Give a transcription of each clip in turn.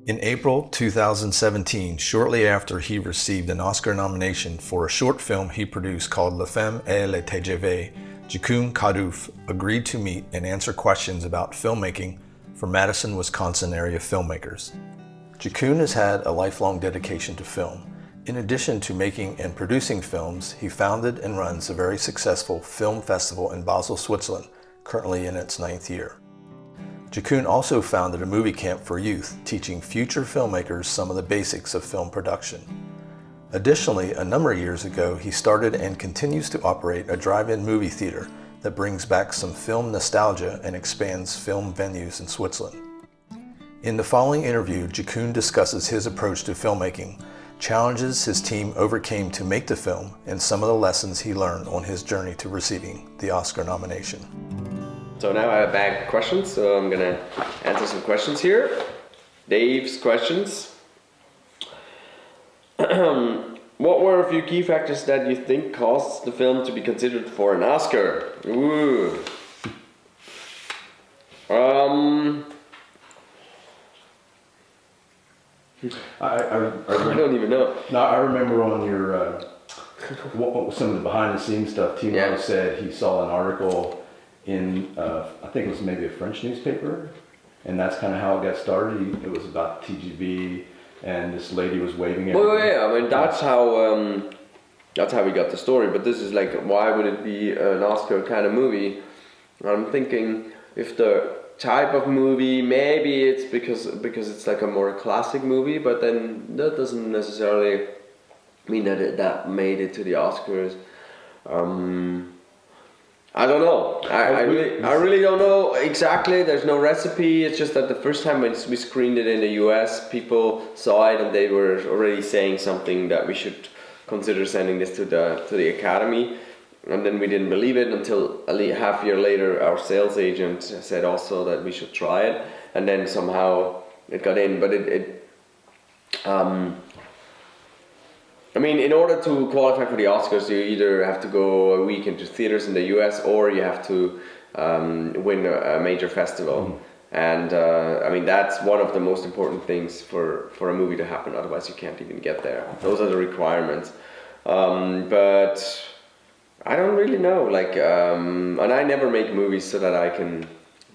In April 2017, shortly after he received an Oscar nomination for a short film he produced called La Femme et le TGV, Giacun Caduff agreed to meet and answer questions about filmmaking for Madison, Wisconsin area filmmakers. Giacun has had a lifelong dedication to film. In addition to making and producing films, he founded and runs a very successful film festival in Basel, Switzerland, currently in its 9th year. Giacun also founded a movie camp for youth, teaching future filmmakers some of the basics of film production. Additionally, a number of years ago, he started and continues to operate a drive-in movie theater that brings back some film nostalgia and expands film venues in Switzerland. In the following interview, Giacun discusses his approach to filmmaking, challenges his team overcame to make the film, and some of the lessons he learned on his journey to receiving the Oscar nomination. So now I have back questions, so I'm gonna answer some questions here. Dave's questions. What were a few key factors that you think caused the film to be considered for an Oscar? Ooh. I don't even know. No, I remember on your some of the behind the scenes stuff. Timo said he saw an article in I think it was maybe a French newspaper, and that's kind of how it got started. It was about TGV, and this lady was waving at. Well, yeah, I mean that's how we got the story. But this is like, why would it be an Oscar kind of movie? I'm thinking if the type of movie, maybe it's because it's like a more classic movie, but then that doesn't necessarily mean that that made it to the Oscars. I don't know. I really don't know exactly. There's no recipe. It's just that the first time when we screened it in the US, people saw it and they were already saying something that we should consider sending this to the Academy. And then we didn't believe it until half a year later. Our sales agent said also that we should try it, and then somehow it got in. But I mean, in order to qualify for the Oscars, you either have to go a week into theaters in the US, or you have to win a major festival. Mm-hmm. And I mean, that's one of the most important things for a movie to happen. Otherwise, you can't even get there. Those are the requirements. But I don't really know. Like, and I never make movies so that I can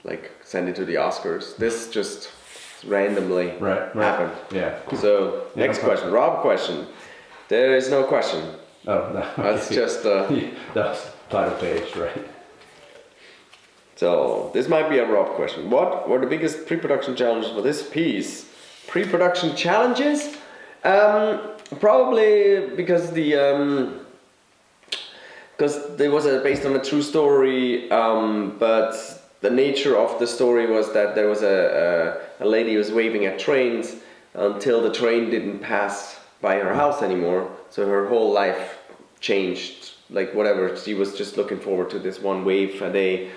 like send it to the Oscars. This just randomly happened. Yeah. So next question, Rob question. There is no question. Oh, no. That's just that's title page, right? So this might be a Rob question. What were the biggest pre-production challenges for this piece? Pre-production challenges? Probably because there was based on a true story, but the nature of the story was that there was a lady who was waving at trains until the train didn't pass by her house anymore, so her whole life changed, like whatever, she was just looking forward to this one wave a day.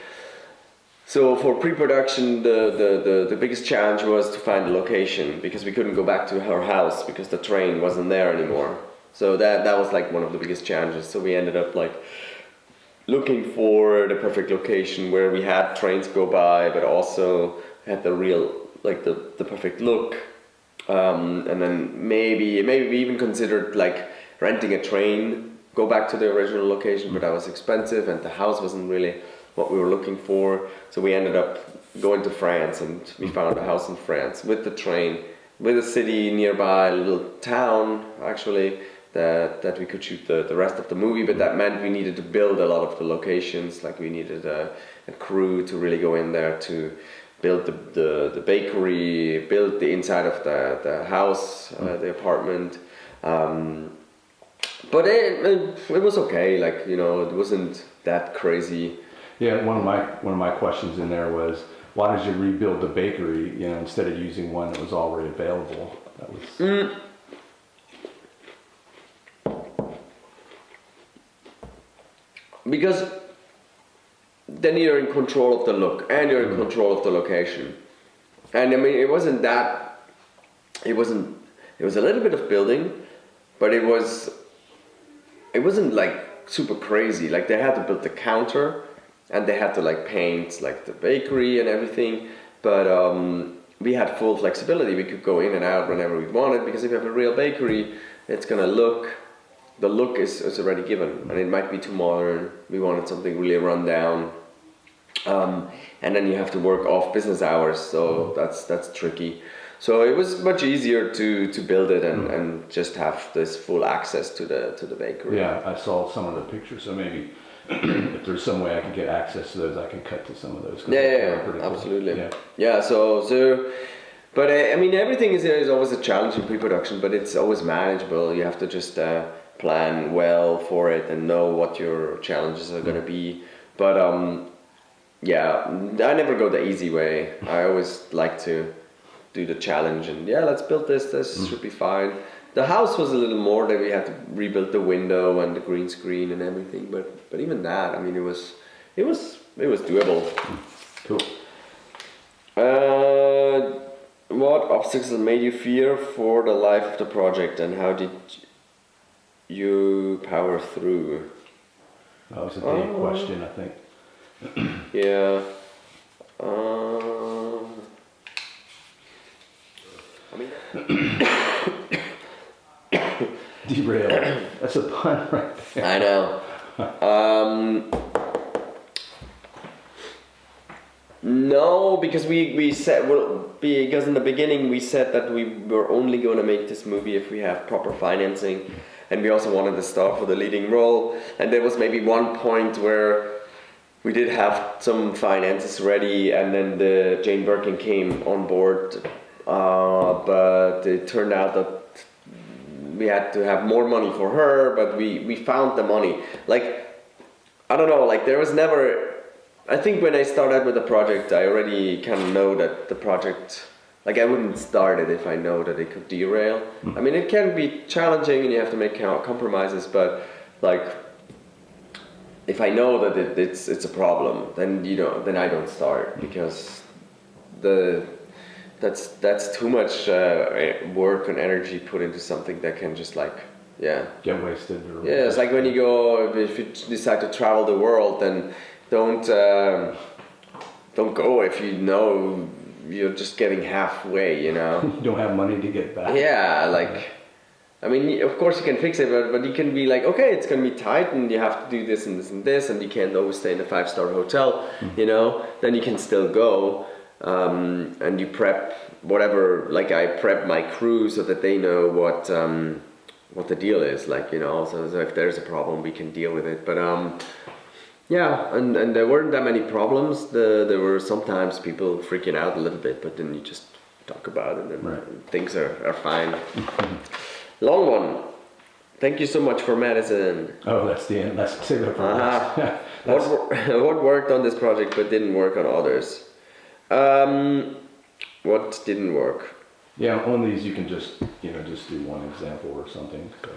So for pre-production, the biggest challenge was to find a location, because we couldn't go back to her house because the train wasn't there anymore. So that was like one of the biggest challenges. So we ended up like looking for the perfect location where we had trains go by, but also had the real, like the perfect look. And then maybe we even considered like renting a train, go back to the original location, but that was expensive and the house wasn't really what we were looking for. So we ended up going to France, and we found a house in France with the train, with a city nearby, a little town actually, that we could shoot the rest of the movie. But that meant we needed to build a lot of the locations, like we needed a crew to really go in there to build the bakery, build the inside of the house, the apartment. But it was okay, like, you know, it wasn't that crazy. Yeah, one of my questions in there was, why did you rebuild the bakery, you know, instead of using one that was already available? That was because then you're in control of the look and you're in control of the location. And I mean, it was a little bit of building, but it wasn't like super crazy. Like, they had to build the counter and they had to like paint like the bakery and everything, but we had full flexibility. We could go in and out whenever we wanted, because if you have a real bakery, it's gonna the look is already given, and it might be too modern. We wanted something really run down, and then you have to work off business hours, so that's tricky. So it was much easier to build it and just have this full access to the bakery. Yeah, I saw some of the pictures, so maybe if there's some way I could get access to those, I could cut to some of those. Yeah, Cool. absolutely. Yeah. So, but I mean, everything is always a challenge in pre-production, but it's always manageable. You have to just plan well for it and know what your challenges are going to be. But yeah, I never go the easy way. I always like to do the challenge and let's build this. This should be fine. The house was a little more that we had to rebuild the window and the green screen and everything, but even that, I mean, it was doable. Cool. What obstacles made you fear for the life of the project, and how did you power through? That was a deep question, I think. Yeah. I mean. Derailed. That's a pun right there. I know. No, because we said, because in the beginning we said that we were only going to make this movie if we have proper financing, and we also wanted the star for the leading role. And there was maybe one point where we did have some finances ready, and then the Jane Birkin came on board, but it turned out that we had to have more money for her, but we found the money. Like, I don't know, like there was never, I think when I started with the project, I already kind of know that the project, like I wouldn't start it if I know that it could derail. I mean, it can be challenging and you have to make compromises, but like, if I know that it's a problem, then then I don't start, because that's too much work and energy put into something that can just like get wasted. It's like when you go, if you decide to travel the world, then don't go if you know you're just getting halfway, you know. You don't have money to get back. Yeah, like, I mean, of course you can fix it, but you can be like, okay, it's gonna be tight, and you have to do this and this and this, and you can't always stay in a 5-star hotel, you know. Then you can still go, and you prep whatever. Like I prep my crew so that they know what the deal is, like, you know. So if there's a problem, we can deal with it. But yeah, and there weren't that many problems. There were sometimes people freaking out a little bit, but then you just talk about it, and things are fine. Long one. Thank you so much for medicine. Oh, that's the end. Let's save it for last. What worked on this project but didn't work on others? What didn't work? Yeah, on these you can just do one example or something. So.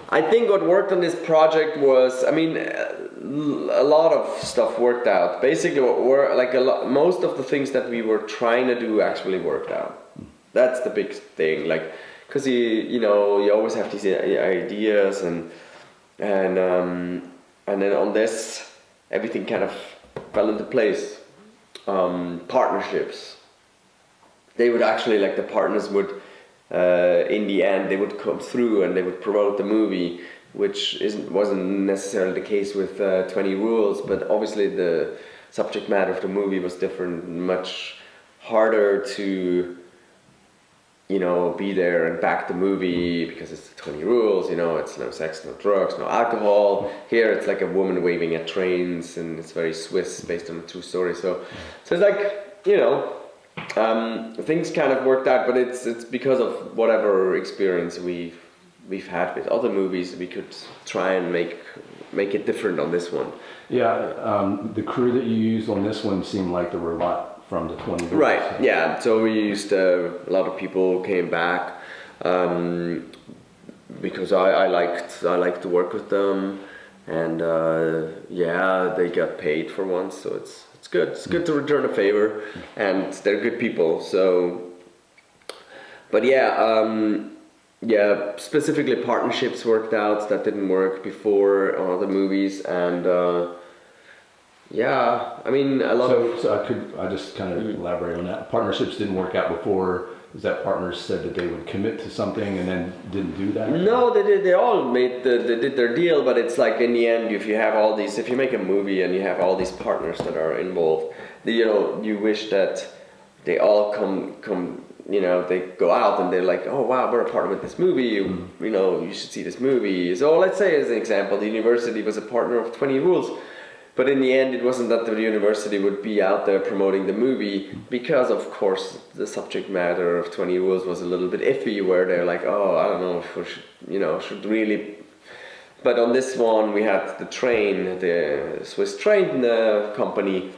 I think what worked on this project was, I mean, a lot of stuff worked out. Basically, most of the things that we were trying to do actually worked out. That's the big thing, like, because you always have these ideas, and then on this, everything kind of fell into place. Partnerships. They would actually, like, the partners would, in the end, they would come through and they would promote the movie, which wasn't necessarily the case with 20 Rules, but obviously the subject matter of the movie was different, much harder to, be there and back the movie, because it's the 20 Rules, it's no sex, no drugs, no alcohol. Here it's like a woman waving at trains, and it's very Swiss, based on a true story. So it's like, things kind of worked out, but it's because of whatever experience we've had with other movies. We could try and make it different on this one. Yeah, the crew that you used on this one seemed like they were a lot from the 20 Rules. Right, yeah. So we used a lot of people came back because I liked to work with them, and they got paid for once, so it's good. It's good to return a favor, and they're good people. So, but specifically partnerships worked out that didn't work before on other movies, and Yeah, I mean a lot of. So I just kind of elaborate on that. Partnerships didn't work out before. Is that partners said that they would commit to something and then didn't do that? No, they did. They all they did their deal, but it's like in the end, if you have all these, if you make a movie and you have all these partners that are involved, you wish that they all come. They go out and they're like, oh wow, we're a partner with this movie. You should see this movie. So let's say, as an example, the university was a partner of 20 Rules. But in the end, it wasn't that the university would be out there promoting the movie because, of course, the subject matter of 20 Rules was a little bit iffy, where they're like, oh, I don't know if we should really. But on this one, we had the Swiss train company.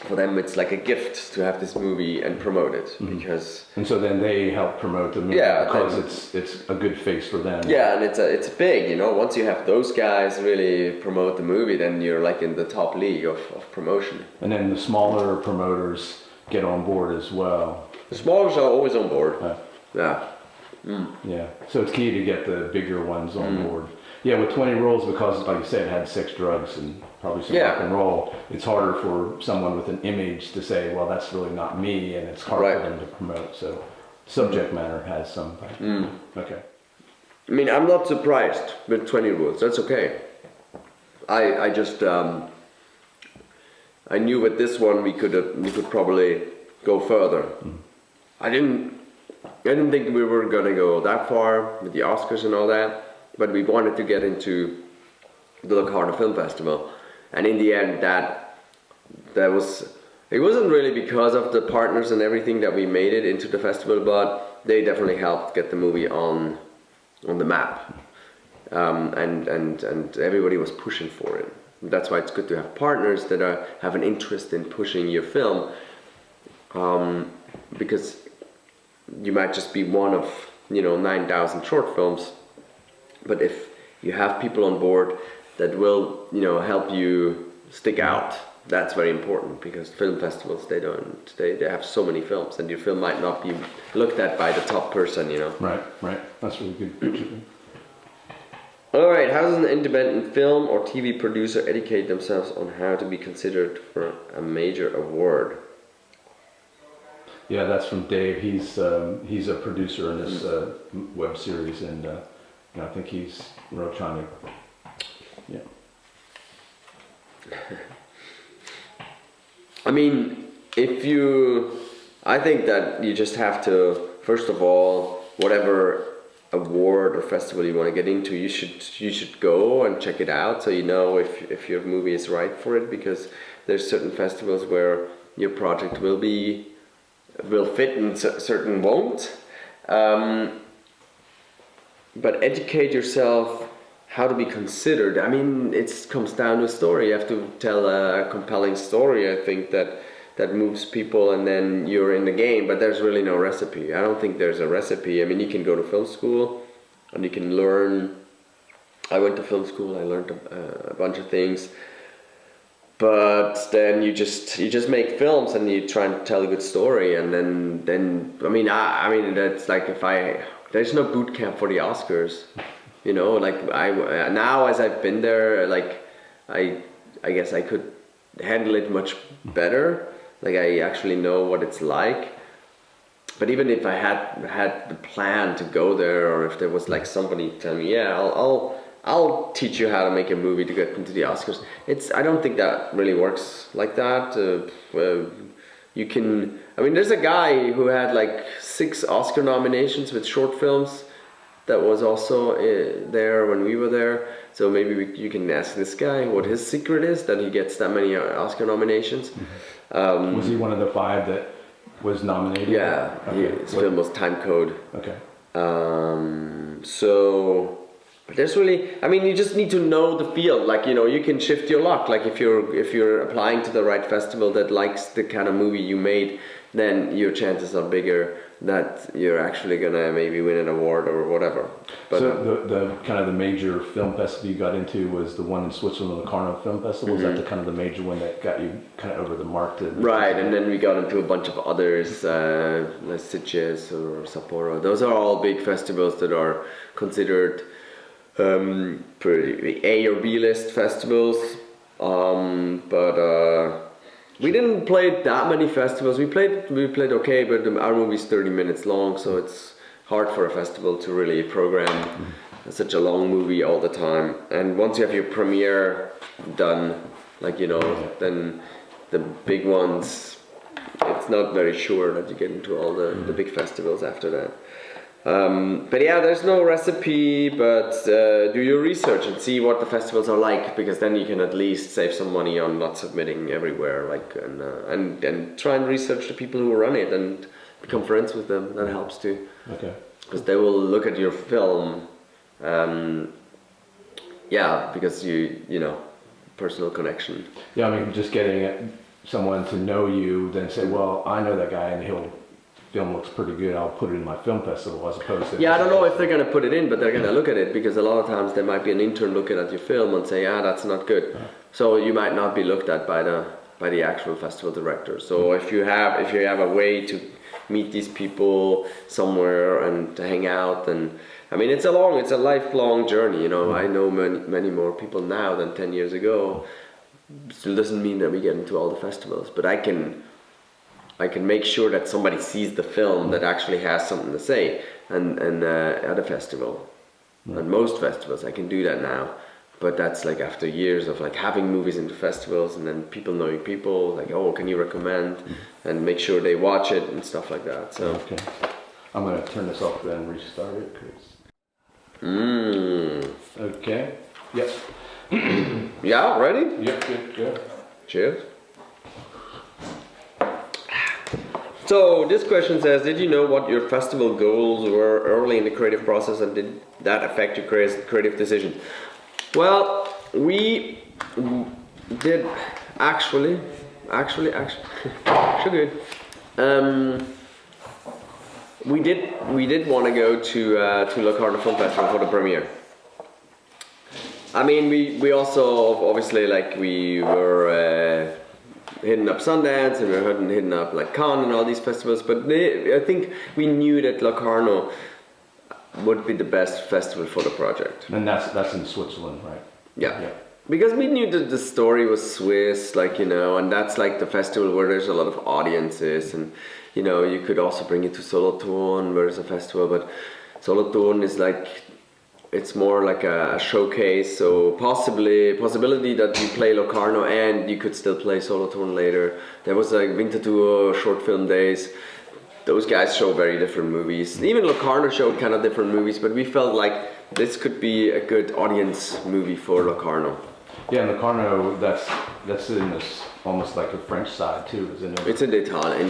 For them, it's like a gift to have this movie and promote it because. And so then they help promote the movie because it's a good face for them. Yeah, and it's big. Once you have those guys really promote the movie, then you're like in the top league of promotion. And then the smaller promoters get on board as well. The smallers are always on board. Yeah. Yeah. So it's key to get the bigger ones on board. Yeah, with 20 Rules, because like you said, it had sex, drugs, and probably some rock and roll. It's harder for someone with an image to say, well, that's really not me, and it's hard for them to promote. So subject matter has some. Okay. I mean, I'm not surprised with 20 Rules. That's okay. I just I knew with this one we could probably go further. I didn't think we were gonna go that far with the Oscars and all that. But we wanted to get into the Locarno Film Festival, and in the end, it wasn't really because of the partners and everything that we made it into the festival, but they definitely helped get the movie on the map, and everybody was pushing for it. That's why it's good to have partners that have an interest in pushing your film, because you might just be one of 9,000 short films. But if you have people on board that will, help you stick out, that's very important because film festivals they have so many films and your film might not be looked at by the top person, Right. That's really good. All right, how does an independent film or TV producer educate themselves on how to be considered for a major award? Yeah, that's from Dave. He's a producer in this web series, and I think he's really trying to. Yeah. I mean, I think that you just have to, first of all, whatever award or festival you want to get into, you should go and check it out so you know if your movie is right for it, because there's certain festivals where your project will fit and certain won't. But educate yourself how to be considered. I mean, it comes down to a story. You have to tell a compelling story, I think, that moves people, and then you're in the game. But there's really no recipe. I don't think there's a recipe. I mean, you can go to film school and you can learn. I went to film school. I learned a bunch of things. But then you just make films and you try and tell a good story, and then I mean that's like there's no boot camp for the Oscars, like now as I've been there, like I guess I could handle it much better. Like I actually know what it's like. But even if I had the plan to go there, or if there was like somebody telling me, yeah, I'll teach you how to make a movie to get into the Oscars. I don't think that really works like that. There's a guy who had like 6 Oscar nominations with short films that was also there when we were there. So maybe you can ask this guy what his secret is that he gets that many Oscar nominations. Was he one of the 5 that was nominated? Yeah, okay. His film was Time Code. Okay. But there's really, you just need to know the field. Like, you can shift your luck. Like if you're applying to the right festival that likes the kind of movie you made, then your chances are bigger that you're actually gonna maybe win an award or whatever. But so the kind of the major film festival you got into was the one in Switzerland, the Locarno Film Festival. Was that the kind of the major one that got you kind of over the mark? Right, and then we got into a bunch of others, like Sitges or Sapporo. Those are all big festivals that are considered A or B list festivals. But we didn't play that many festivals. We played okay, but our movie's 30 minutes long, so it's hard for a festival to really program such a long movie all the time. And once you have your premiere done, like, you know, then the big ones, it's not very sure that you get into all the big festivals after that. But yeah, there's no recipe, but do your research and see what the festivals are like, because then you can at least save some money on not submitting everywhere, like, and try and research the people who run it and become friends with them. That helps too. Okay. Because they will look at your film, because you know, personal connection. Yeah, I mean, just getting someone to know you, then say, well, I know that guy, and film looks pretty good, I'll put it in my film festival, as opposed to... Yeah, I don't know if they're going to put it in, but they're going to look at it, because a lot of times there might be an intern looking at your film and say, that's not good. So you might not be looked at by the actual festival director. So if you have a way to meet these people somewhere and to hang out, and I mean, it's a lifelong journey, you know. I know many more people now than 10 years ago. Still doesn't mean that we get into all the festivals, but I can make sure that somebody sees the film that actually has something to say, and at a festival, and most festivals I can do that now. But that's like after years of like having movies into festivals, and then people knowing people, like, oh, can you recommend, and make sure they watch it and stuff like that. So okay, I'm gonna turn this off then and restart it. Okay. Yep. Yeah, ready? Yep. Good. Cheers. So this question says, did you know what your festival goals were early in the creative process, and did that affect your creative decision? Well, we did actually, so good. We did want to go to Locarno Film Festival for the premiere. I mean, we also obviously, like, we were hitting up Sundance, and we were hitting up like Cannes and all these festivals, but I think we knew that Locarno would be the best festival for the project. And that's in Switzerland, right? Yeah. Because we knew that the story was Swiss, like, you know, and that's like the festival where there's a lot of audiences, and, you know, you could also bring it to Solothurn, where there's a festival, but Solothurn is like, it's more like a showcase, so possibility that you play Locarno and you could still play Solothurn later. There was like Winterthur short film days. Those guys show very different movies. Even Locarno showed kind of different movies, but we felt like this could be a good audience movie for Locarno. Yeah, and Locarno, that's in this almost like a French side too, isn't it? It's in the Italian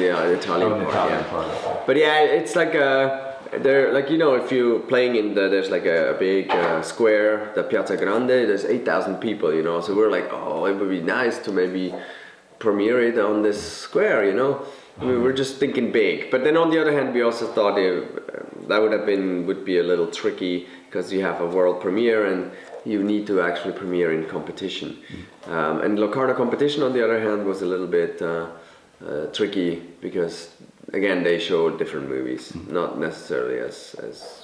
part. Okay. But yeah, it's like there, like, you know, if you're playing in there's like a big square, the Piazza Grande. There's 8,000 people, you know. So we're like, oh, it would be nice to maybe premiere it on this square, you know. We were just thinking big, but then on the other hand, we also thought that would be a little tricky, because you have a world premiere and you need to actually premiere in competition. And Locarno competition, on the other hand, was a little bit tricky, because again, they show different movies, not necessarily as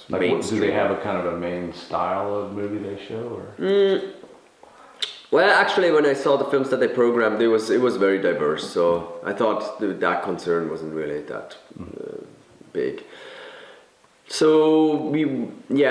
like, mainstream. do they have a kind of a main style of movie they show, or? Well, actually, when I saw the films that they programmed, it was very diverse. So I thought that concern wasn't really that big. So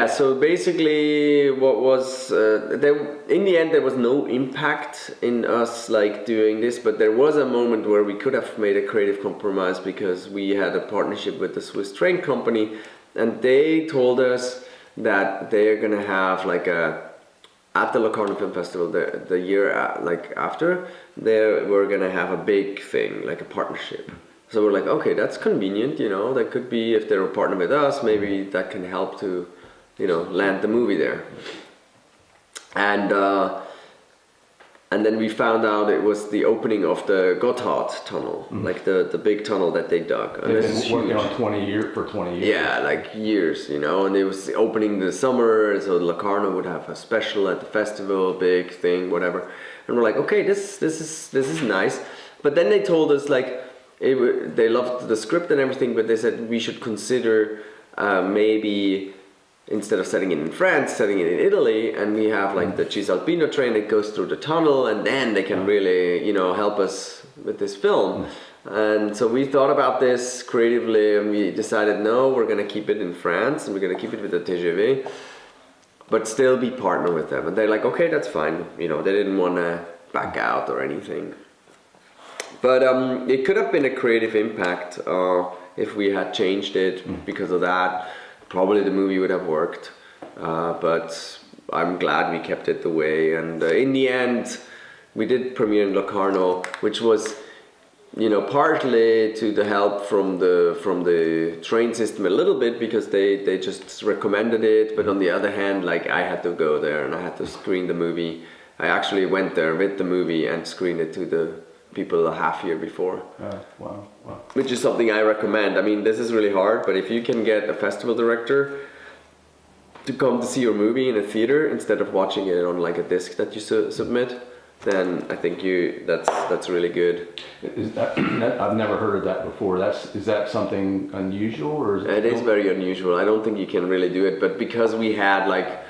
so basically, what was in the end, there was no impact in us like doing this, but there was a moment where we could have made a creative compromise, because we had a partnership with the Swiss train company, and they told us that they're gonna have like at the Locarno Film Festival the year after, we're gonna have a big thing, like a partnership. So we're like, okay, that's convenient, you know. That could be, if they're a partner with us, maybe that can help to, you know, land the movie there. And then we found out it was the opening of the Gotthard tunnel, like the big tunnel that they dug. And they've been working on 20 years. Yeah, like years, you know. And it was opening the summer, so Locarno would have a special at the festival, big thing, whatever. And we're like, okay, this is nice. But then they told us, like, they loved the script and everything, but they said we should consider maybe instead of setting it in France, setting it in Italy, and we have like the Cisalpino train that goes through the tunnel, and then they can really, help us with this film. And so we thought about this creatively, and we decided, no, we're going to keep it in France, and we're going to keep it with the TGV, but still be partner with them. And they're like, okay, that's fine. They didn't want to back out or anything. But it could have been a creative impact if we had changed it because of that. Probably the movie would have worked. But I'm glad we kept it the way. And in the end, we did premiere in Locarno, which was, partly to the help from the train system a little bit, because they just recommended it. But on the other hand, like, I had to go there and I had to screen the movie. I actually went there with the movie and screened it to the people a half year before. Wow. Which is something I recommend. I mean, this is really hard, but if you can get a festival director to come to see your movie in a theater instead of watching it on like a disc that you submit, then I think that's really good. Is that I've never heard of that before. Is that something unusual, or is it is very unusual. I don't think you can really do it, but because we had like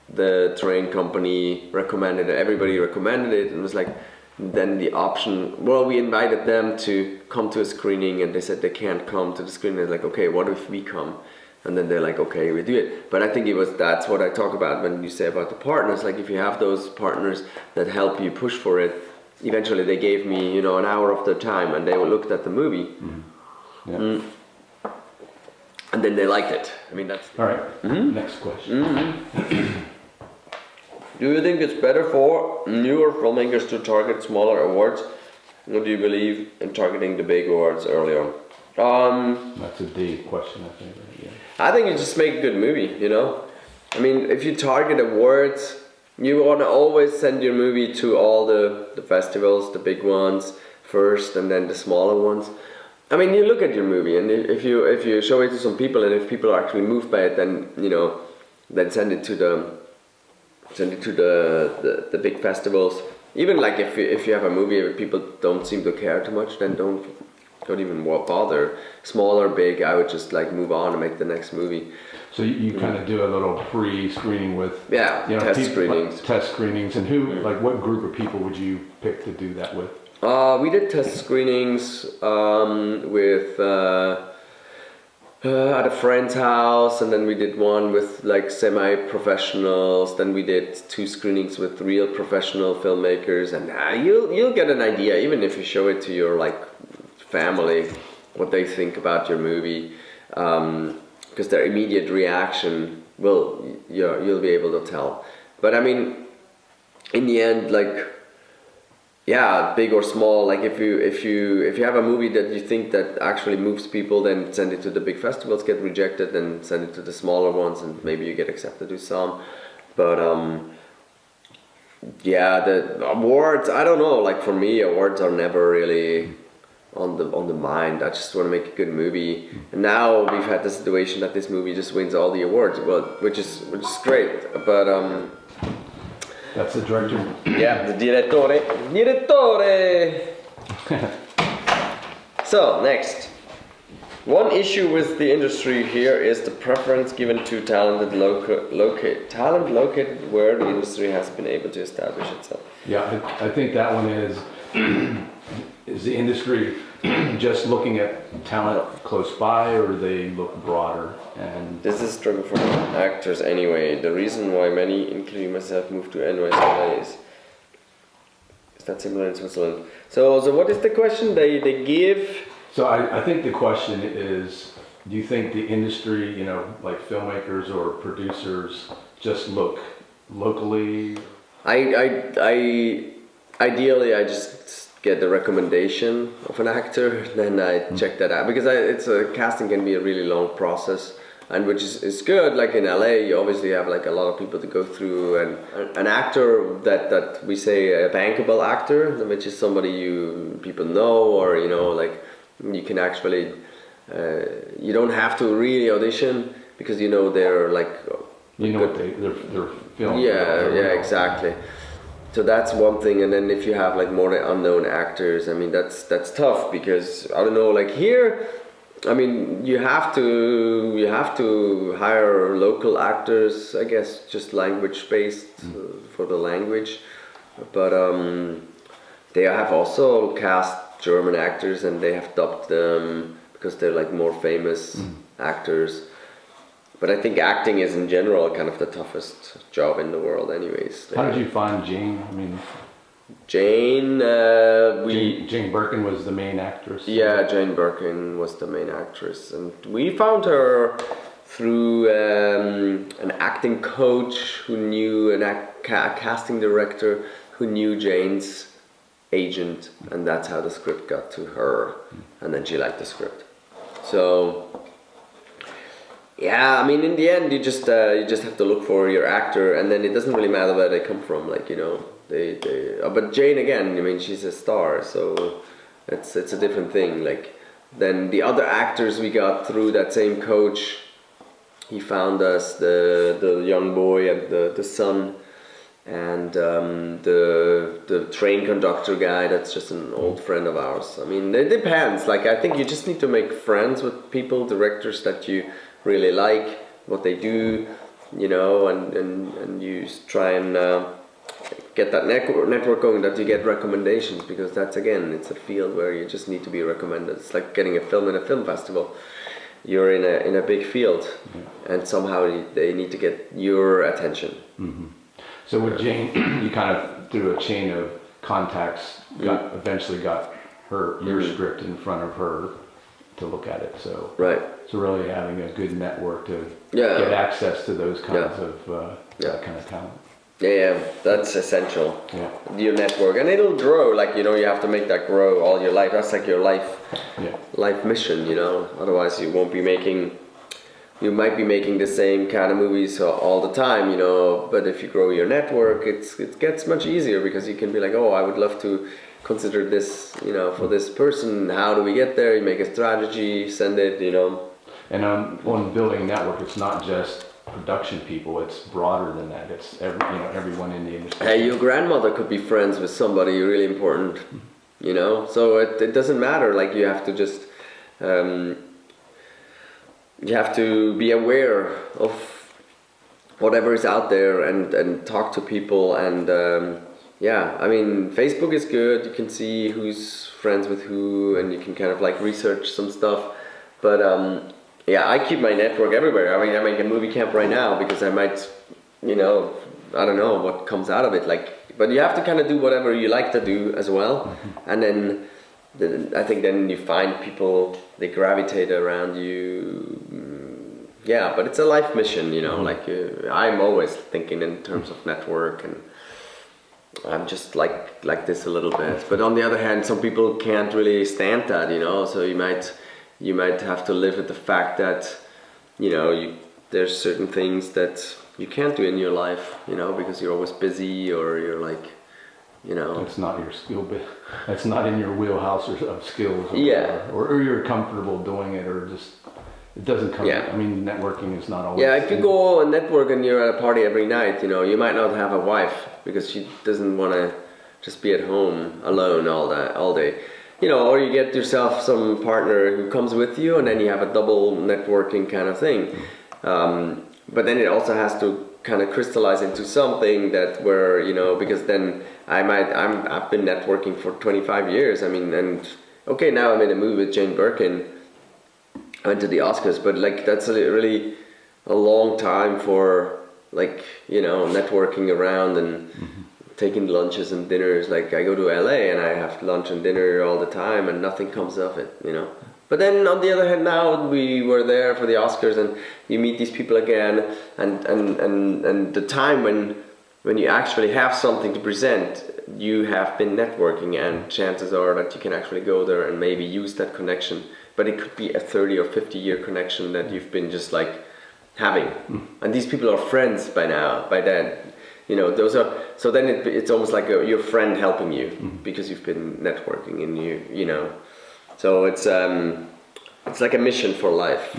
the train company recommended it, everybody recommended it, and it was like, then the option, well, we invited them to come to a screening, and they said they can't come to the screening. It's like, okay, what if we come? And then they're like, okay, we do it. But I think that's what I talk about when you say about the partners. Like, if you have those partners that help you push for it, eventually they gave me, an hour of their time, and they looked at the movie. Mm-hmm. Yeah. And then they liked it. I mean, that's... All right, Next question. Mm-hmm. Do you think it's better for newer filmmakers to target smaller awards, or do you believe in targeting the big awards early on? That's a deep question, I think. Yeah. I think you just make a good movie, I mean, if you target awards, you want to always send your movie to all the festivals, the big ones first, and then the smaller ones. I mean, you look at your movie, and if you show it to some people, and if people are actually moved by it, then then send it to the big festivals. Even like if you have a movie where people don't seem to care too much, then don't even bother. Small or big, I would just like move on and make the next movie. So you kind of do a little pre-screening with test screenings. Test screenings, and who like what group of people would you pick to do that with? We did test screenings with at a friend's house, and then we did one with like semi-professionals. Then we did 2 screenings with real professional filmmakers, and you'll get an idea, even if you show it to your like family, what they think about your movie, because their immediate reaction you'll be able to tell. But I mean, in the end, like, yeah, big or small, like if you have a movie that you think that actually moves people, then send it to the big festivals, get rejected, then send it to the smaller ones, and maybe you get accepted to some. But the awards, I don't know, like for me, awards are never really on the mind. I just want to make a good movie. And now we've had the situation that this movie just wins all the awards, which is great. But that's the director. Yeah, the direttore. So next, one issue with the industry here is the preference given to talent located where the industry has been able to establish itself. Yeah, I think that one is the industry just looking at talent close by, or do they look broader? And this is struggle for actors anyway. The reason why many, including myself, moved to NYC is that similar in Switzerland. So what is the question they give? So I think the question is, do you think the industry, like filmmakers or producers, just look locally? Ideally, I just get the recommendation of an actor, then I check that out, because casting can be a really long process, and which is good. Like in LA, you obviously have like a lot of people to go through, and an actor that we say a bankable actor, which is somebody people know, or like you can actually you don't have to really audition, because they're like what they're filming. Yeah, exactly. So that's one thing. And then if you have like more unknown actors, I mean that's tough, because I don't know, like here I mean, you have to hire local actors, I guess, just language based for the language. But they have also cast German actors, and they have dubbed them because they're like more famous actors. But I think acting is in general kind of the toughest job in the world, anyways. How did you find Jane? I mean, Jane, Jane Birkin was the main actress. Yeah, Jane Birkin was the main actress, and we found her through an acting coach who knew a casting director who knew Jane's agent, and that's how the script got to her, and then she liked the script. So yeah, I mean, in the end, you just have to look for your actor, and then it doesn't really matter where they come from, like, you know. But Jane, again, I mean, she's a star, so it's a different thing. Like, then the other actors we got through that same coach, he found us the young boy and the son, and the train conductor guy. That's just an old friend of ours. I mean, it depends. Like, I think you just need to make friends with people, directors that you really like, what they do, you know, and you try and get that network going, that you get recommendations, because that's, again, it's a field where you just need to be recommended. It's like getting a film in a film festival. You're in a big field, and somehow they need to get your attention. Mm-hmm. So with Jane, you kind of through a chain of contacts eventually got your script in front of her to look at it. So So really having a good network to get access to those kinds of that kind of talent. Yeah, that's essential. Yeah. Your network, and it'll grow. Like, you know, you have to make that grow all your life. That's like your life mission. You know, otherwise you won't be making. You might be making the same kind of movies all the time. You know, but if you grow your network, it gets much easier, because you can be like, oh, I would love to consider this. You know, for this person, how do we get there? You make a strategy, send it. You know. And on building network, it's not just production people, it's broader than that. It's everyone in the industry. Hey, your grandmother could be friends with somebody really important, you know, so it doesn't matter. Like, you have to just you have to be aware of whatever is out there and talk to people. And I mean, Facebook is good. You can see who's friends with who, and you can kind of like research some stuff. But I keep my network everywhere. I mean, I make a movie camp right now because I might, you know, I don't know what comes out of it. Like, but you have to kind of do whatever you like to do as well. And then I think then you find people, they gravitate around you. But it's a life mission, you know. Like, I'm always thinking in terms of network, and I'm just like this a little bit. But on the other hand, some people can't really stand that, you know. So you might have to live with the fact that, you know, there's certain things that you can't do in your life, you know, because you're always busy, or you're like, you know. It's not your skill, but it's not in your wheelhouse of skills. Or you're comfortable doing it, or just, it doesn't come. I mean, networking is not always. Yeah, if you go and network and you're at a party every night, you know, you might not have a wife because she doesn't want to just be at home alone all day. You know, or you get yourself some partner who comes with you, and then you have a double networking kind of thing. But then it also has to kind of crystallize into something that where, you know, because then I've been networking for 25 years. I mean, and okay, now I'm in a movie with Jane Birkin. I went to the Oscars, but like, that's really a long time for, like, you know, networking around and taking lunches and dinners. Like, I go to LA and I have lunch and dinner all the time, and nothing comes of it, you know. But then on the other hand, now we were there for the Oscars, and you meet these people again, and the time when you actually have something to present, you have been networking, and chances are that you can actually go there and maybe use that connection. But it could be a 30 or 50 year connection that you've been just like having, and these people are friends by then. You know, those are, so then it's almost like your friend helping you because you've been networking, and you know, so it's like a mission for life.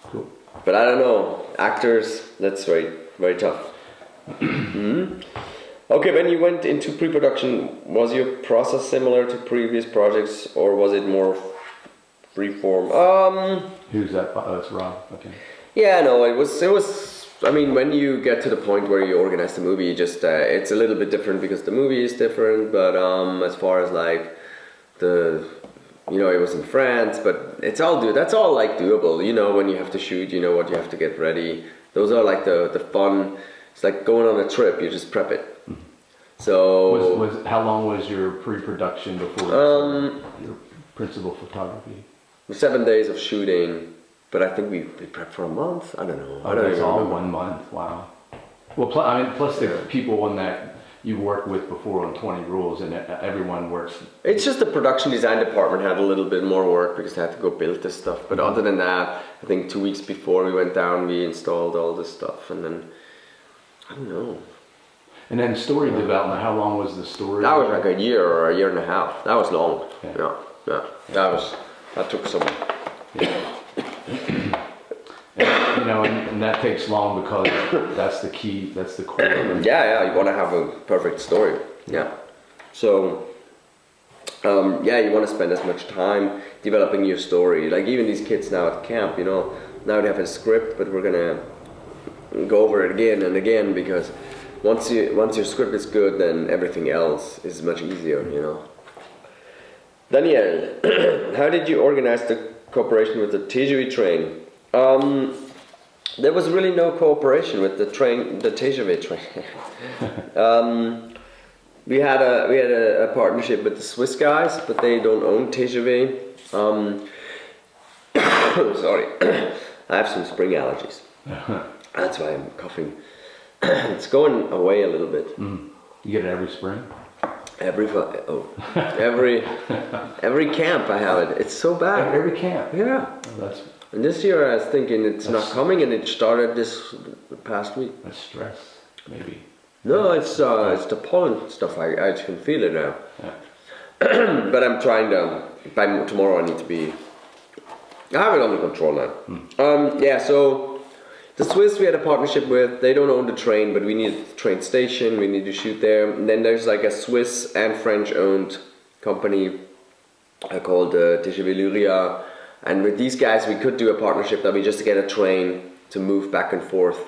Cool. But I don't know, actors, that's very, very tough. Okay, when you went into pre-production, was your process similar to previous projects, or was it more freeform. Who's that? Oh, it's Rob. Okay. Yeah, no, it was. I mean, when you get to the point where you organize the movie, you just it's a little bit different because the movie is different. But as far as like it was in France, but it's all that's all like doable. You know, when you have to shoot, you know what you have to get ready. Those are like the fun. It's like going on a trip. You just prep it. Mm-hmm. So how long was your pre-production before your principal photography? 7 days of shooting. But I think we prepped for a month. I don't know. Oh, it's all 1 month. Wow. Well, plus the people that you worked with before on 20 Rules, and everyone works. It's just the production design department had a little bit more work because they had to go build this stuff. But other than that, I think 2 weeks before we went down, we installed all this stuff, and then I don't know. And then story development. How long was the story? That was like a year or a year and a half. That was long. Yeah. That took some. Yeah. And that takes long because that's the key, that's the core. Yeah, you want to have a perfect story. Yeah. So, you want to spend as much time developing your story. Like even these kids now at camp, now they have a script, but we're gonna go over it again and again because once your script is good, then everything else is much easier. Danielle, how did you organize the cooperation with the TGV train? There was really no cooperation with the TGV train. We had a partnership with the Swiss guys, but they don't own TGV. Sorry, I have some spring allergies. That's why I'm coughing. It's going away a little bit. Mm. You get it every spring? Every camp I have it. It's so bad. Every camp? Yeah. Oh, and this year I was thinking it's not coming, and it started this past week. That's stress, maybe. No, it's the pollen stuff. I can feel it now. Yeah. But I'm trying to. By tomorrow I need to be. I have it under control now. So the Swiss we had a partnership with. They don't own the train, but we need the train station. We need to shoot there. And then there's like a Swiss and French owned company called TGV Lyria. And with these guys, we could do a partnership that we just get a train to move back and forth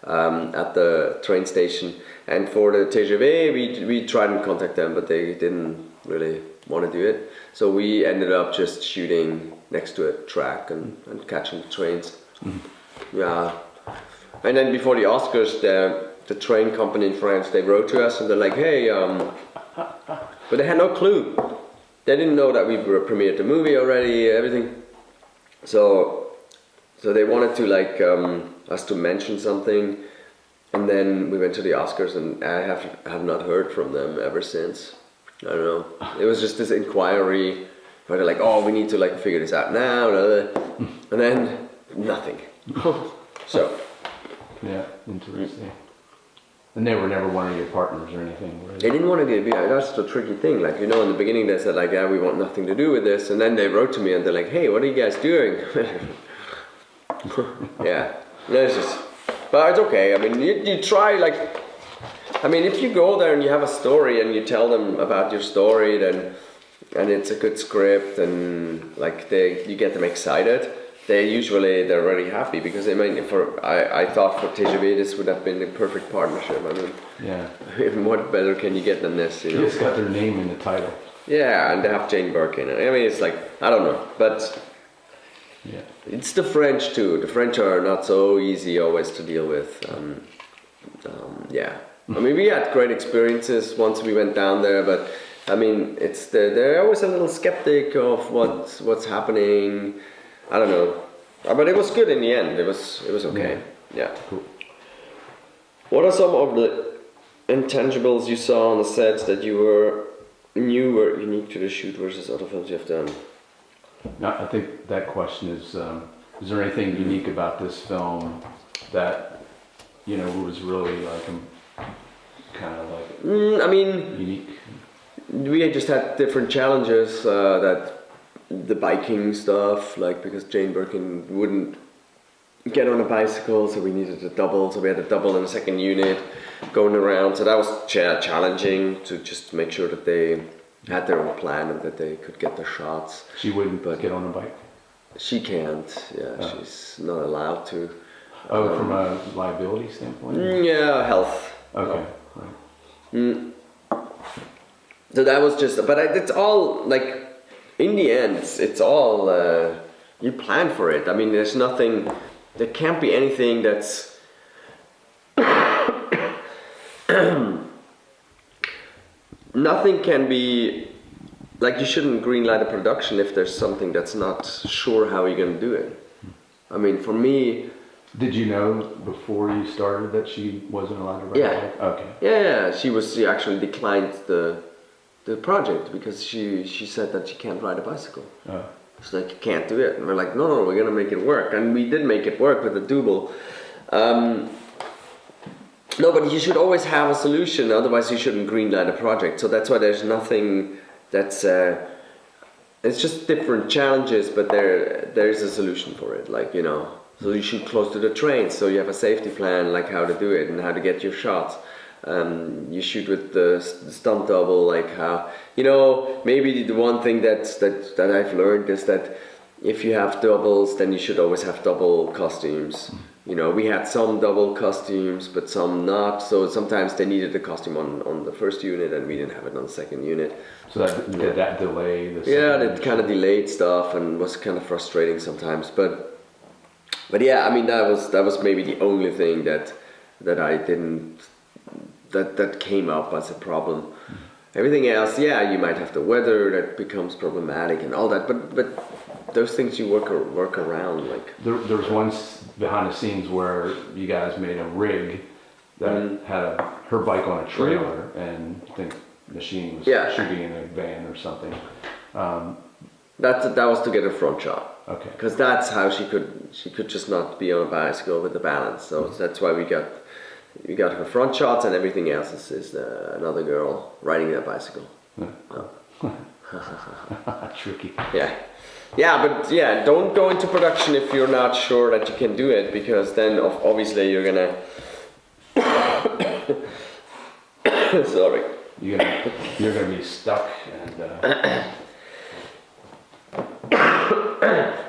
at the train station. And for the TGV, we tried and contact them, but they didn't really want to do it. So we ended up just shooting next to a track and catching the trains. Mm-hmm. Yeah. And then before the Oscars, the train company in France, they wrote to us and they're like, hey, but they had no clue. They didn't know that we premiered the movie already, everything. So they wanted to like us to mention something, and then we went to the Oscars, and I have not heard from them ever since. I don't know. It was just this inquiry where they're like, "Oh, we need to like figure this out now," and then nothing. So yeah, interesting. And they were never one of your partners or anything, right? They didn't want to be. That's the tricky thing. Like in the beginning they said like, "Yeah, we want nothing to do with this," and then they wrote to me and they're like, "Hey, what are you guys doing?" Yeah, no, it's just. But it's okay. I mean, you try like. I mean, if you go there and you have a story and you tell them about your story, then and it's a good script and like you get them excited. They're very happy because I thought for TGV this would have been the perfect partnership. I mean, yeah. What better can you get than this? It's got their name in the title. Yeah, and they have Jane Birkin. I mean, it's like I don't know, but yeah, it's the French too. The French are not so easy always to deal with. Yeah, I mean, we had great experiences once we went down there, but I mean, they're always a little skeptic of what's happening. I don't know, but it was good in the end. It was okay. Yeah. Cool. What are some of the intangibles you saw on the sets that you knew were unique to the shoot versus other films you've done? No, I think that question is there anything unique about this film that was really like kind of like I mean, unique? We just had different challenges that. The biking stuff, like because Jane Birkin wouldn't get on a bicycle, so we needed a double. So we had a double and a second unit going around. So that was challenging to just make sure that they had their own plan and that they could get their shots. She wouldn't get on a bike? She can't. Yeah, she's not allowed to. Oh, from a liability standpoint? Yeah, health. Okay. Right. So that was just, but it's all like, in the end, it's all, you plan for it. I mean, there can't be anything that's, nothing can be, like you shouldn't greenlight a production if there's something that's not sure how you're going to do it. I mean, for me... Did you know before you started that she wasn't allowed to ride a bike? Okay. Yeah, she actually declined the project because she said that she can't ride a bicycle. Oh. She's like, you can't do it. And we're like, no, we're going to make it work. And we did make it work with the double. No, but you should always have a solution, otherwise you shouldn't greenlight a project. So that's why there's nothing that's... it's just different challenges, but there's a solution for it, like, you know. So you shoot close to the train, so you have a safety plan, like how to do it and how to get your shots. You shoot with the stunt double, like how... You know, maybe the one thing that I've learned is that if you have doubles, then you should always have double costumes. You know, we had some double costumes, but some not. So sometimes they needed the costume on the first unit, and we didn't have it on the second unit. So did that delay the... Yeah, that kind of delayed stuff and was kind of frustrating sometimes. But yeah, I mean, that was maybe the only thing that I didn't... That came up as a problem. Everything else, yeah, you might have the weather that becomes problematic and all that, but those things you work around, like. There was one behind the scenes where you guys made a rig that had her bike on a trailer, and I think Machine was shooting in a van or something. That was to get a front shot. Okay. Because that's how she could just not be on a bicycle with the balance. So that's why we got her front shots, and everything else is another girl riding that bicycle. Tricky. Yeah, but yeah, don't go into production if you're not sure that you can do it, because then obviously you're gonna... Sorry. You're gonna be stuck and...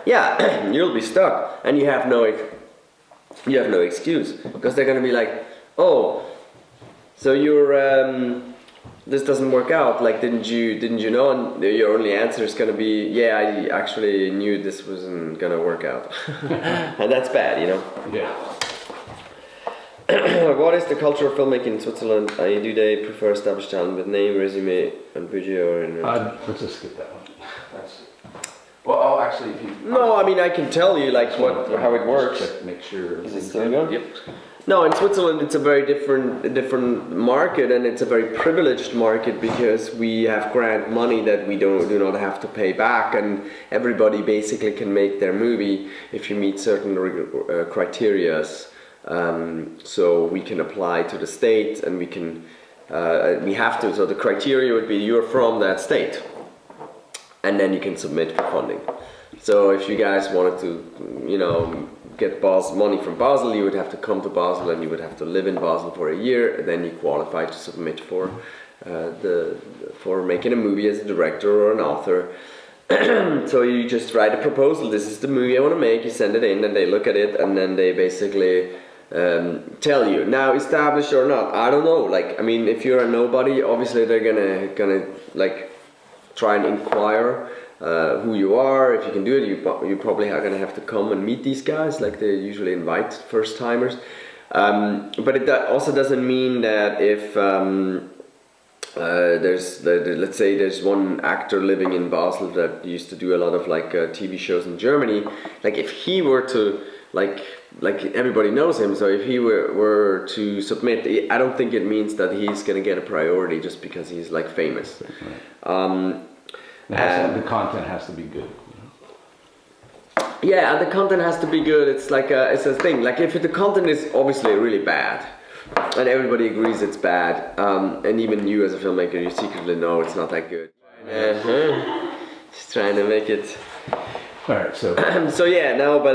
Yeah, you'll be stuck, and you have no excuse, because they're gonna be like, oh, so you're this doesn't work out. Like, didn't you know? And your only answer is gonna be, yeah, I actually knew this wasn't gonna work out, and that's bad, you know. Yeah. What is the culture of filmmaking in Switzerland? Do they prefer established talent with name, resume, and budget, or? Let's just skip that one. Well, actually, if you... No, I mean, I can tell you, like, how it works. Check, make sure... Is it still going? Yep. No, in Switzerland it's a very different market, and it's a very privileged market because we have grant money that we do not have to pay back, and everybody basically can make their movie if you meet certain criteria. So we can apply to the state, and we have to. So the criteria would be you're from that state, and then you can submit for funding. So if you guys wanted to, you know, get money from Basel, you would have to come to Basel, and you would have to live in Basel for a year, and then you qualify to submit for making a movie as a director or an author. So you just write a proposal. This is the movie I want to make. You send it in, and they look at it, and then they basically tell you. Now, established or not, I don't know. Like, I mean, if you're a nobody, obviously they're gonna like try and inquire who you are, if you can do it. You probably are gonna have to come and meet these guys, like they usually invite first timers. But it also doesn't mean that if let's say there's one actor living in Basel that used to do a lot of like TV shows in Germany, like if he were to like everybody knows him, so if he were to submit, I don't think it means that he's gonna get a priority just because he's like famous. Right. The content has to be good. Yeah, the content has to be good. It's like it's a thing. Like if the content is obviously really bad, and everybody agrees it's bad, and even you as a filmmaker, you secretly know it's not that good. Just trying to make it. All right, so. So yeah, no, but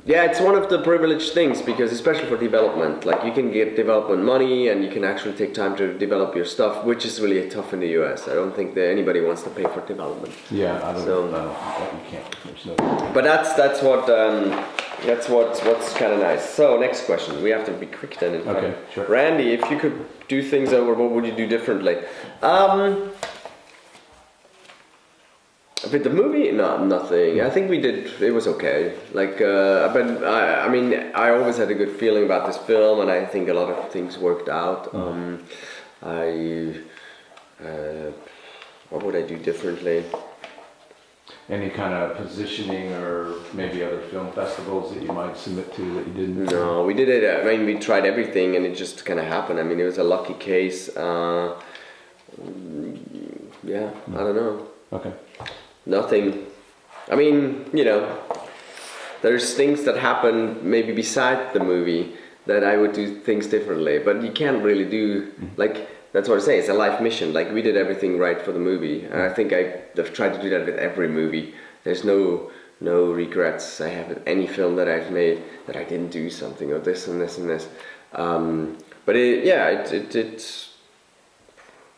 Yeah, it's one of the privileged things because especially for development, like you can get development money and you can actually take time to develop your stuff, which is really tough in the US. I don't think that anybody wants to pay for development. Yeah, I don't So- know. You can't. There's no. But that's what's kind of nice. So next question, we have to be quick then. Okay, sure. Randy, if you could do things over, what would you do differently? With the movie, no, nothing. I think it was okay. Like, but I mean, I always had a good feeling about this film, and I think a lot of things worked out. What would I do differently? Any kind of positioning or maybe other film festivals that you might submit to that you didn't? No, we did it. I mean, we tried everything, and it just kind of happened. I mean, it was a lucky case. Yeah, I don't know. Okay. Nothing. I mean, you know, there's things that happen maybe beside the movie that I would do things differently, but you can't really do, like, that's what I say, it's a life mission. Like, we did everything right for the movie, and I think I've tried to do that with every movie. There's no regrets I have with any film that I've made that I didn't do something, or this and this and this. But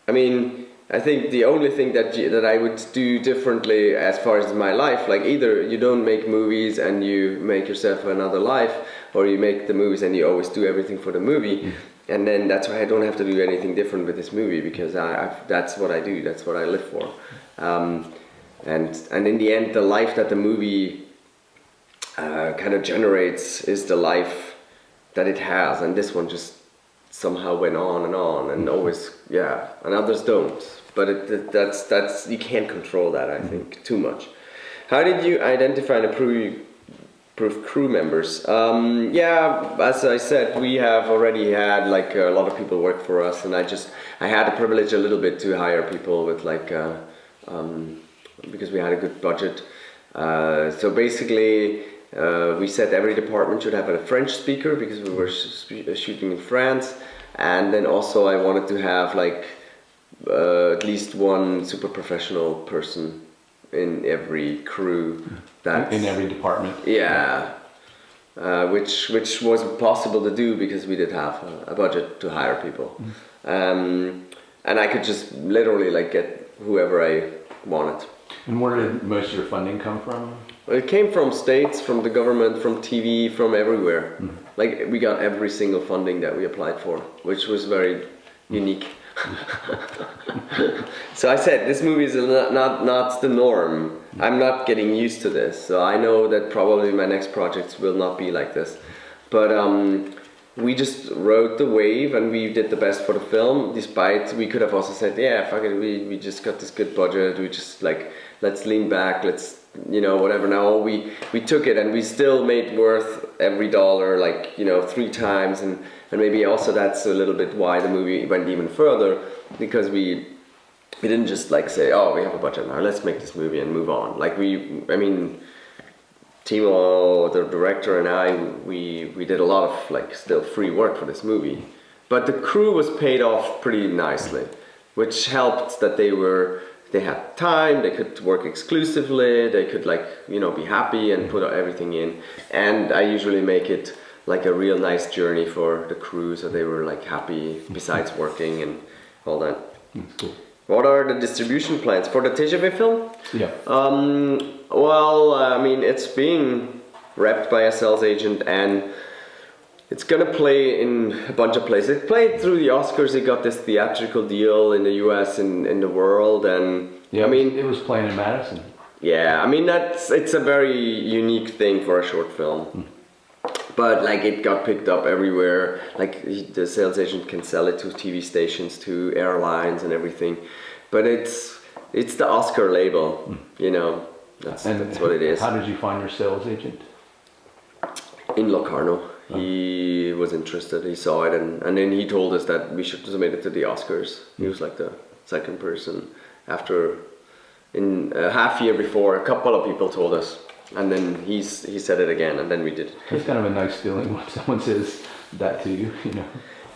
I mean, I think the only thing that I would do differently as far as my life, like either you don't make movies and you make yourself another life, or you make the movies and you always do everything for the movie, and then that's why I don't have to do anything different with this movie because that's what I do, that's what I live for, and in the end, the life that the movie kind of generates is the life that it has, and this one just somehow went on and always, yeah, and others don't. But that's you can't control that, I think, too much. How did you identify and approve crew members? Yeah, as I said, we have already had like a lot of people work for us, and I had the privilege a little bit to hire people with like because we had a good budget. So basically, we said every department should have a French speaker because we were shooting in France, and then also I wanted to have like at least one super professional person in every crew. In every department. Yeah, which wasn't possible to do because we did have a budget to hire people, and I could just literally like get whoever I wanted. And where did most of your funding come from? It came from states, from the government, from TV, from everywhere. Like we got every single funding that we applied for, which was very unique. So I said, this movie is not the norm. I'm not getting used to this, so I know that probably my next projects will not be like this. But we just rode the wave and we did the best for the film, despite we could have also said, yeah, fuck it, we just got this good budget, we just like, let's lean back, let's, you know, whatever. Now we took it and we still made worth every dollar, like, you know, 3 times, and maybe also that's a little bit why the movie went even further, because we didn't just like say, oh, we have a budget now, let's make this movie and move on. Like I mean, Timo, the director, and I, we did a lot of like still free work for this movie, but the crew was paid off pretty nicely, which helped that they had time, they could work exclusively, they could like, you know, be happy and put everything in. And I usually make it like a real nice journey for the crew, so they were like happy besides working and all that. Cool. What are the distribution plans for the TGV film? Yeah. Well, I mean, it's being repped by a sales agent and it's gonna play in a bunch of places. It played through the Oscars, it got this theatrical deal in the US and in the world, and Yeah, I mean, it was playing in Madison. yeah, I mean, it's a very unique thing for a short film. But like it got picked up everywhere, like the sales agent can sell it to TV stations, to airlines and everything. But it's the Oscar label, you know, that's what it is. How did you find your sales agent? In Locarno, he was interested, he saw it, and then he told us that we should submit it to the Oscars. He was like the second person after, in a half year before, a couple of people told us. And then he said it again, and then we did. It's kind of a nice feeling when someone says that to you, you know.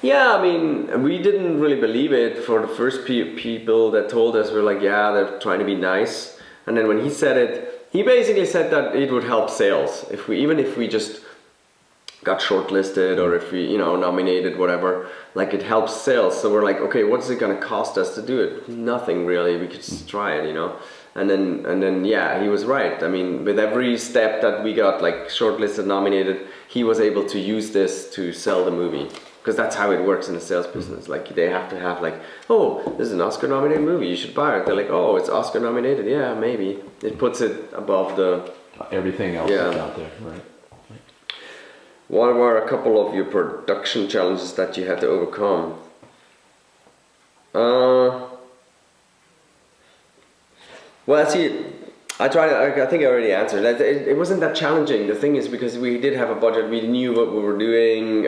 Yeah, I mean, we didn't really believe it. For the first people that told us, we were like, yeah, they're trying to be nice. And then when he said it, he basically said that it would help sales even if we just got shortlisted or if we nominated, whatever, like it helps sales. So we're like, okay, what's it gonna cost us to do it? Nothing really. We could just try it, and then yeah, he was right. I mean, with every step that we got like shortlisted, nominated, he was able to use this to sell the movie, because that's how it works in the sales business. Like they have to have like, oh, this is an Oscar nominated movie, you should buy it. They're like, oh, it's Oscar nominated, yeah, maybe. It puts it above the everything else that's out there, right? What were a couple of your production challenges that you had to overcome? Well, see, I think I already answered that. It wasn't that challenging. The thing is, because we did have a budget, we knew what we were doing.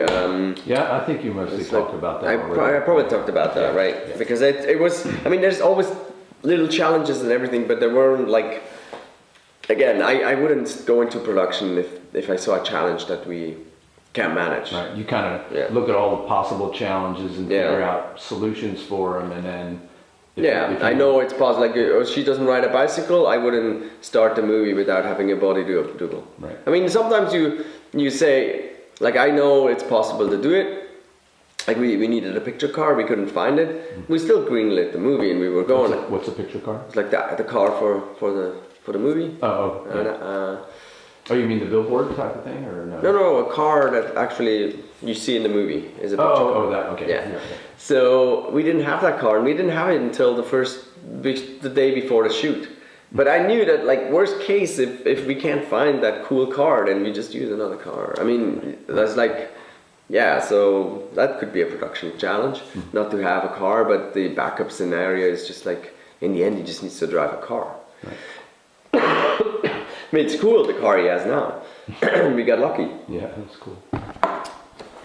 Yeah, I think you mostly talked about that I probably talked about that, right? Yeah. Because it was, I mean, there's always little challenges and everything, but there weren't like, again, I wouldn't go into production if I saw a challenge that we can't manage. Right. You kind of look at all the possible challenges and figure out solutions for them, and then. I know it's possible. Like, oh, she doesn't ride a bicycle, I wouldn't start the movie without having a body double. Right. I mean, sometimes you say, like, I know it's possible to do it. Like we needed a picture car, we couldn't find it. We still greenlit the movie, and we were going. What's a picture car? It's like the car for the movie. Oh, you mean the billboard type of thing, or no? No, a car that actually you see in the movie is a picture car. Oh, that, okay. Yeah. So we didn't have that car, and we didn't have it until the day before the shoot. But I knew that, like, worst case, if we can't find that cool car, then we just use another car. I mean, that's like, yeah, so that could be a production challenge, not to have a car, but the backup scenario is just like, in the end, he just needs to drive a car. Right. I mean, it's cool, the car he has now. We got lucky. Yeah, that's cool.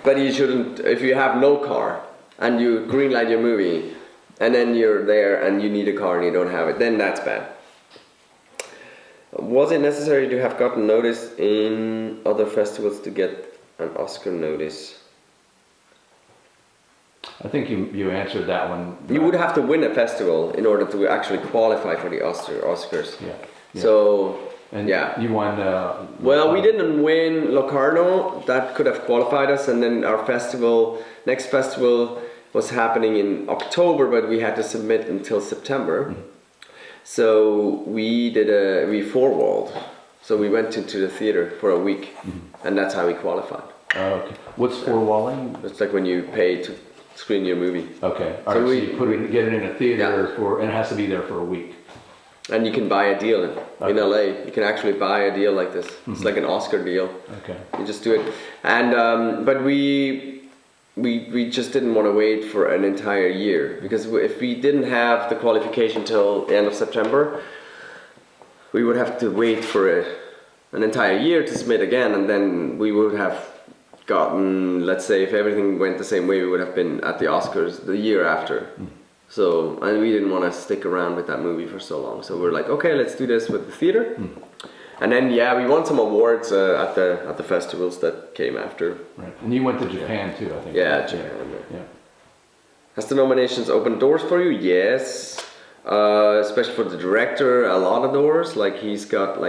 But you shouldn't, if you have no car and you greenlight your movie and then you're there and you need a car and you don't have it, then that's bad. Was it necessary to have gotten notice in other festivals to get an Oscar notice? I think you answered that one. You would have to win a festival in order to actually qualify for the Oscars. Yeah. So... And yeah, you won. Well, we didn't win Locarno. That could have qualified us, and then our next festival was happening in October, but we had to submit until September. So we four-walled. So we went into the theater for a week, and that's how we qualified. Okay. What's four-walling? It's like when you pay to screen your movie. Okay. All right. So you get it in a theater and it has to be there for a week. And you can buy a deal in LA. You can actually buy a deal like this. It's like an Oscar deal. Okay. You just do it, and but we just didn't want to wait for an entire year, because if we didn't have the qualification till the end of September, we would have to wait for an entire year to submit again, and then we would have gotten, let's say, if everything went the same way, we would have been at the Oscars the year after. So, and we didn't want to stick around with that movie for so long. So we're like, okay, let's do this with the theater. And then, we won some awards at the festivals that came after. Right. And you went to Japan too, I think. Yeah, Japan. Yeah. Has the nominations opened doors for you? Yes. Especially for the director, a lot of doors. Like he's got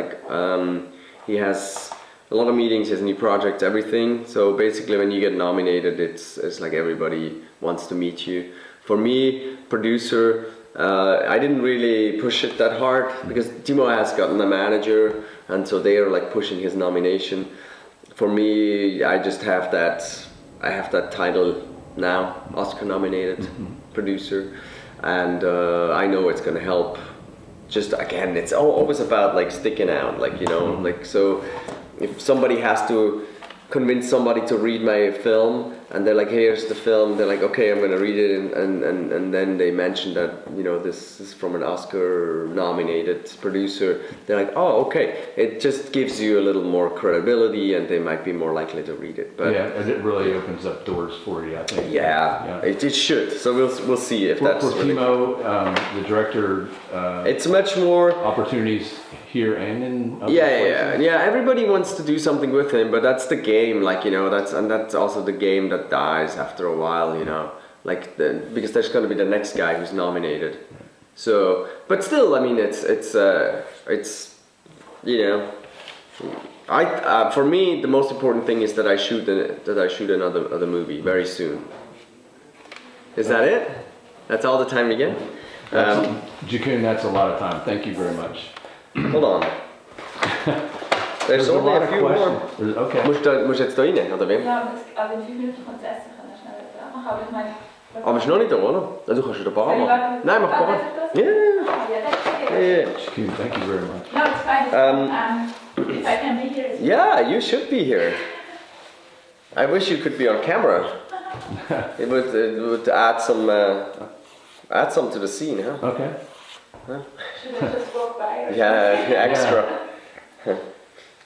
he has a lot of meetings, he has new projects, everything. So basically when you get nominated, it's like everybody wants to meet you. For me, producer, I didn't really push it that hard, because Timo has gotten a manager, and so they are like pushing his nomination. For me, I just have that title now, Oscar nominated producer, and I know it's gonna help. Just again, it's always about like sticking out, like, like, so if somebody has to convince somebody to read my film, and they're like, hey, here's the film, they're like, okay, I'm gonna read it, and then they mention that, this is from an Oscar nominated producer, they're like, oh, okay, it just gives you a little more credibility, and they might be more likely to read it. But and it really opens up doors for you, I think. It should. So we'll see if that's for really Timo, the director. It's much more opportunities here and in other places. Everybody wants to do something with him, but that's the game. Like, that's also the game that dies after a while. Like because there's going to be the next guy who's nominated. So, but still, I mean, it's you know, for me the most important thing is that I shoot another movie very soon. Is that it? That's all the time you get? Giacun, that's a lot of time. Thank you very much. Hold on. There's only a few more. Okay. Musst jetzt da rein, oder wie? Ja, aber in 5 Minuten kommt das Essen, kann ich schnell machen. Aber ich meine... Aber ist noch nicht da, oder? Ja, du kannst ja da bar machen. Nein, mach bar. Ja. Giacun, thank you very much. No, it's fine. If I can be here... Yeah, you should be here. I wish you could be on camera. It would add some to the scene, huh? Okay. Should I just walk by? Yeah, extra.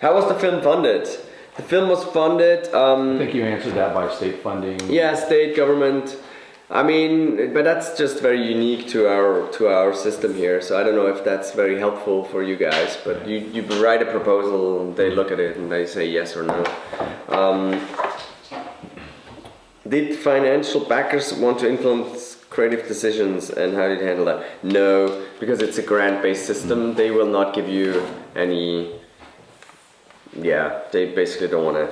How was the film funded? The film was funded. I think you answered that by state funding. Yeah, state government. I mean, but that's just very unique to our system here. So I don't know if that's very helpful for you guys. But you write a proposal, and they look at it, and they say yes or no. Did financial backers want to influence creative decisions, and how did you handle that? No, because it's a grant-based system. They will not give you any. Yeah, they basically don't want to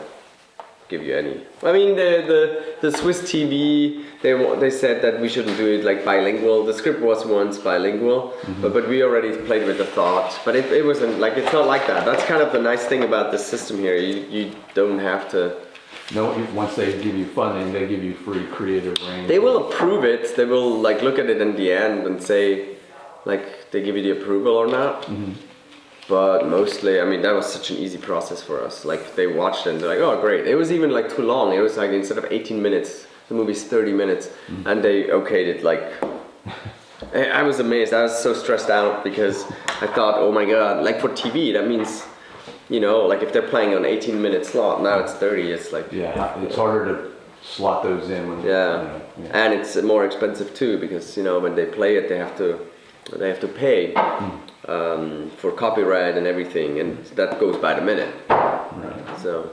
give you any. I mean, the Swiss TV, they said that we shouldn't do it like bilingual. The script was once bilingual, but we already played with the thought. But it wasn't like, it's not like that. That's kind of the nice thing about this system here. You don't have to. No, once they give you funding, they give you free creative range. They will approve it. They will like look at it in the end and say, like, they give you the approval or not. But mostly, I mean, that was such an easy process for us. Like, they watched it and they're like, oh, great. It was even like too long. It was like, instead of 18 minutes, the movie's 30 minutes. And they okayed it. Like, I was amazed. I was so stressed out because I thought, oh my God, like for TV, that means, you know, like if they're playing on 18-minute slot, now it's 30. It's like, yeah, it's harder to slot those in when and it's more expensive too, because, you know, when they play it, they have to pay for copyright and everything, and that goes by the minute. Right. So,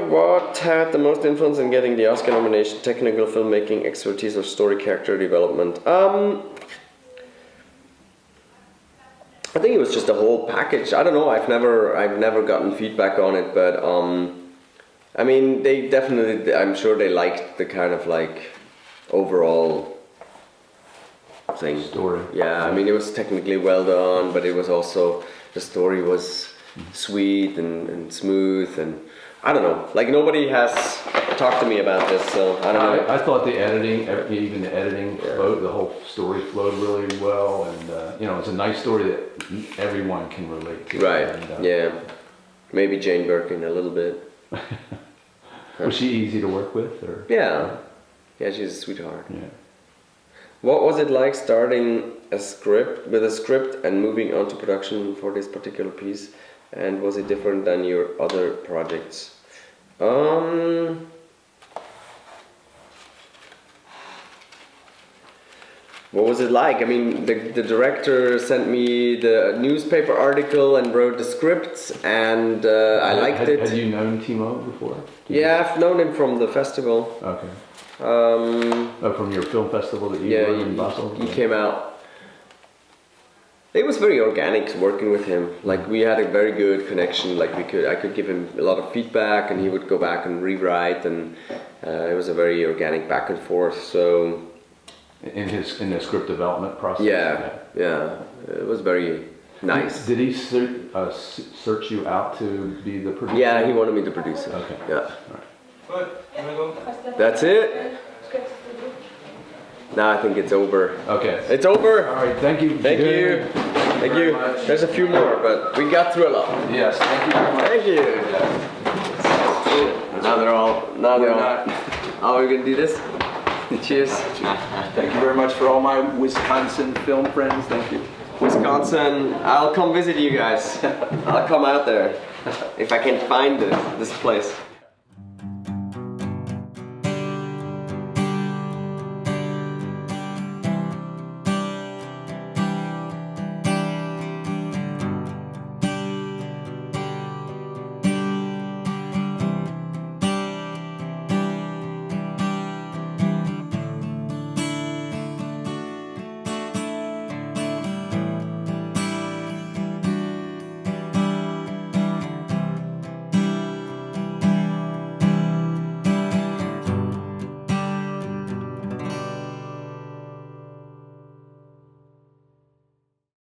what had the most influence in getting the Oscar nomination? Technical filmmaking expertise or story character development? I think it was just a whole package. I don't know. I've never gotten feedback on it, but I mean, they definitely. I'm sure they liked the kind of like overall thing. Story. Yeah, I mean, it was technically well done, but it was also, the story was sweet and smooth, and I don't know. Like, nobody has talked to me about this, so I don't know. I thought the editing, even the editing, flowed, the whole story flowed really well, and you know, it's a nice story that everyone can relate to. Right. And, yeah. Maybe Jane Birkin a little bit. Was she easy to work with, or? Yeah. Yeah, she's a sweetheart. Yeah. What was it like starting with a script and moving on to production for this particular piece? And was it different than your other projects? What was it like? I mean, the director sent me the newspaper article and wrote the scripts, and I liked it. Had you known Timo before? Yeah, I've known him from the festival. Okay. From your film festival that you were in Basel? He came out. It was very organic working with him. Like, we had a very good connection. Like, I could give him a lot of feedback, and he would go back and rewrite, and it was a very organic back and forth. So in the script development process. Yeah, it was very nice. Did he search you out to be the producer? Yeah, he wanted me to produce it. Okay. Yeah. All right. That's it. Now I think it's over. Okay. It's over. All right. Thank you. Thank you. Thank you. There's a few more, but we got through a lot. Yes. Thank you very much. Thank you. Now they're all. Oh, we're gonna do this. Cheers. Thank you very much for all my Wisconsin film friends. Thank you. Wisconsin. I'll come visit you guys. I'll come out there if I can find this place.